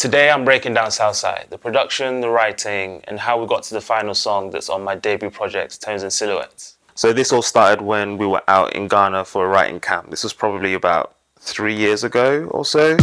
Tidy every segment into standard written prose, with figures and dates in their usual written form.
Today I'm breaking down Southside, the production, the writing, and how we got to the final song that's on my debut project, Tones and Silhouettes. So this all started when we were out in Ghana for a writing camp. This was probably about 3 years ago or so.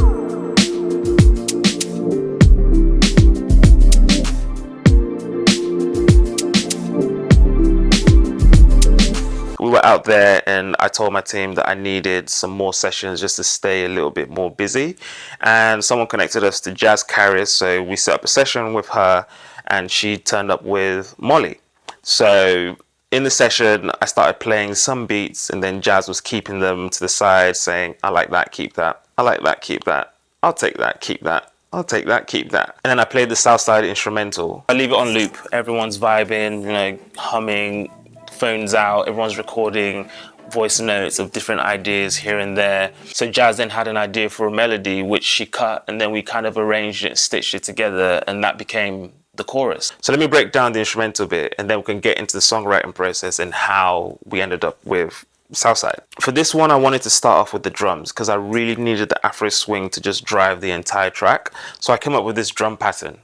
We were out there and I told my team that I needed some more sessions just to stay a little bit more busy, and someone connected us to Jazz Carriers, so we set up a session with her and she turned up with Molly. So in the session I started playing some beats and then Jazz was keeping them to the side saying, I like that, keep that, I like that, keep that, I'll take that, keep that, I'll take that, keep that. And then I played the Southside instrumental. I leave it on loop, everyone's vibing, you know, humming, phones out, everyone's recording voice notes of different ideas here and there. So Jazz then had an idea for a melody which she cut, and then we kind of arranged it, stitched it together, and that became the chorus. So let me break down the instrumental bit and then we can get into the songwriting process and how we ended up with Southside. For this one I wanted to start off with the drums because I really needed the Afro swing to just drive the entire track. So I came up with this drum pattern.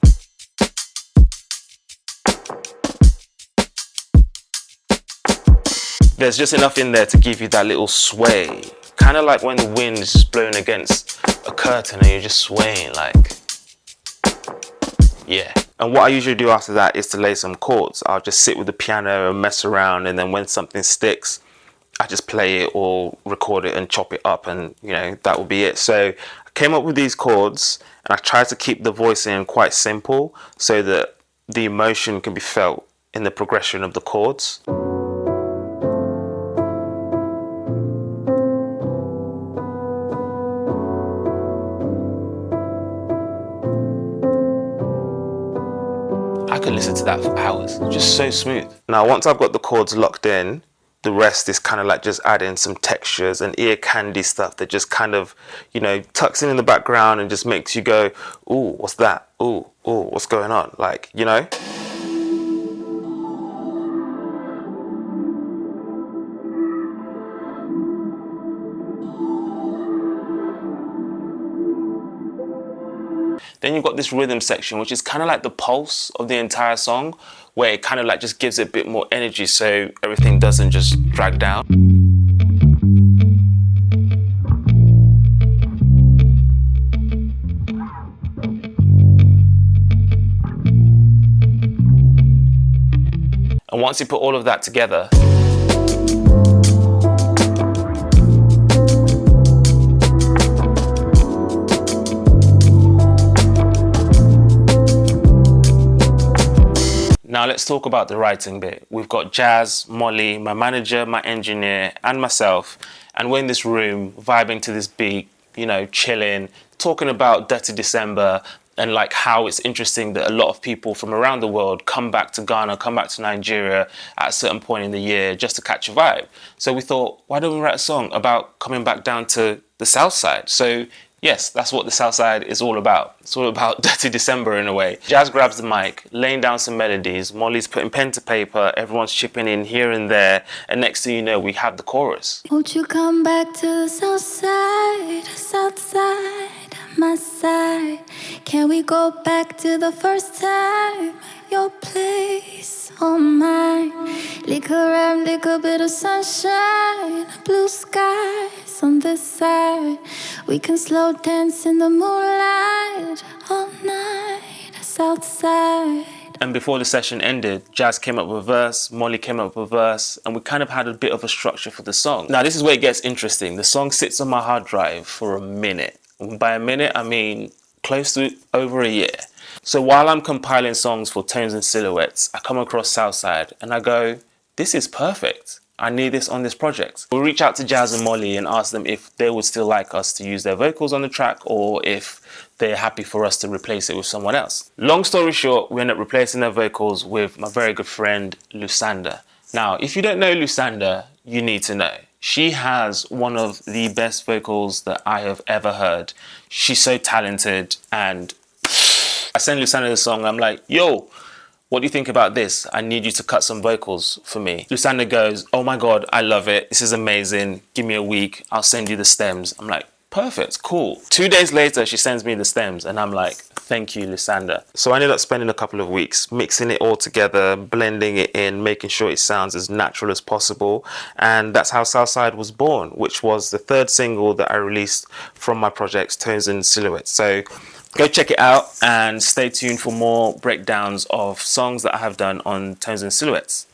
There's just enough in there to give you that little sway. Kind of like when the wind is just blowing against a curtain and you're just swaying like, yeah. And what I usually do after that is to lay some chords. I'll just sit with the piano and mess around, and then when something sticks, I just play it or record it and chop it up, and you know, that will be it. So I came up with these chords and I tried to keep the voice in quite simple so that the emotion can be felt in the progression of the chords. I could listen to that for hours, just so smooth. Now once I've got the chords locked in, the rest is kind of like just adding some textures and ear candy stuff that just kind of, you know, tucks in the background and just makes you go, ooh, what's that? Ooh, ooh, what's going on? Like, you know? Then you've got this rhythm section, which is kind of like the pulse of the entire song, where it kind of like just gives it a bit more energy so everything doesn't just drag down. And once you put all of that together, now let's talk about the writing bit. We've got Jazz, Molly, my manager, my engineer, and myself, and we're in this room vibing to this beat, you know, chilling, talking about Dirty December and like how it's interesting that a lot of people from around the world come back to Ghana, come back to Nigeria at a certain point in the year just to catch a vibe. So we thought, why don't we write a song about coming back down to the Southside? So yes, that's what the Southside is all about. It's all about Dirty December in a way. Jazz grabs the mic, laying down some melodies. Molly's putting pen to paper. Everyone's chipping in here and there. And next thing you know, we have the chorus. Won't you come back to the Southside, Southside, my side? Can we go back to the first time? Your place or mine? Liquor and liquor, bit of sunshine, blue skies on this side. We can slow dance in the moonlight all night, Southside. And before the session ended, Jazz came up with a verse, Molly came up with a verse, and we kind of had a bit of a structure for the song. Now this is where it gets interesting. The song sits on my hard drive for a minute. And by a minute, I mean close to over a year. So while I'm compiling songs for Tones and Silhouettes, I come across Southside and I go, this is perfect. I need this on this project. We'll reach out to Jazz and Molly and ask them if they would still like us to use their vocals on the track or if they're happy for us to replace it with someone else. Long story short, we end up replacing their vocals with my very good friend, Lusanda. Now, if you don't know Lusanda, you need to know. She has one of the best vocals that I have ever heard. She's so talented, and I send Lusanda the song. I'm like, yo, what do you think about this? I need you to cut some vocals for me. Lusanda goes, oh my God, I love it. This is amazing. Give me a week. I'll send you the stems. I'm like, Perfect, cool. 2 days later, she sends me the stems and I'm like, thank you, Lusanda. So I ended up spending a couple of weeks mixing it all together, blending it in, making sure it sounds as natural as possible. And that's how Southside was born, which was the third single that I released from my projects, Tones and Silhouettes. So go check it out and stay tuned for more breakdowns of songs that I have done on Tones and Silhouettes.